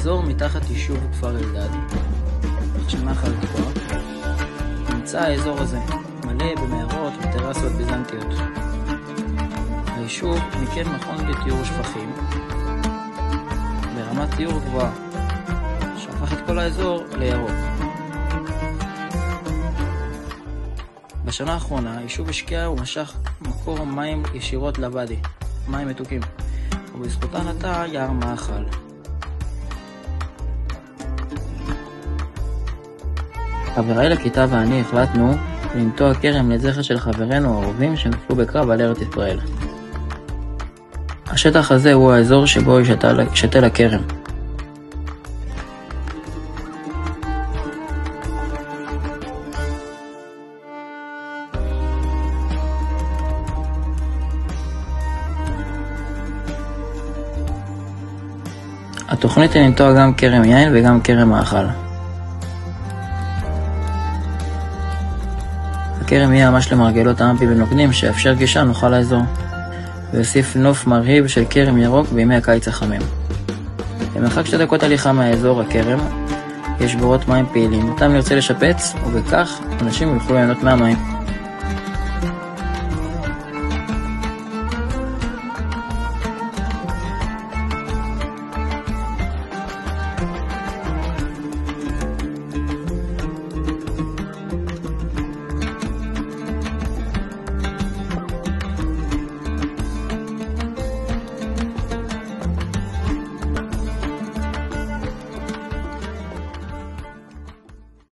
באזור מתחת יישוב כפר אלדד, שנחל תקוע, נמצא האזור הזה, מלא במערות וטרסות ביזנטיות. היישוב מיקם מכון לטיהור שפכים, ברמת טיהור גבוהה, שהפך את כל האזור לירוק. בשנה האחרונה היישוב השקיע ומשך מקור מים ישירות לוואדי, מים מתוקים, ובזכותה נטע יער מאכל. חבריי לכיתה ואני החלטנו לנטוע כרם לזכר של חברינו האהובים שנפלו בקרב על ארץ ישראל. השטח הזה הוא האזור שבו ישתל הכרם. התוכנית היא לנטוע גם כרם יין וגם כרם מאכל. הכרם יהיה ממש למרגלות האמפי ונוקדים שיאפשר גישה נוחה לאזור, ויוסיף נוף מרהיב של כרם ירוק בימי הקיץ החמים. במרחק 2 דקות הליכה מהאזור הכרם יש בורות מים פעילים, אותם נרצה לשפץ, ובכך אנשים יוכלו ליהנות מהמים.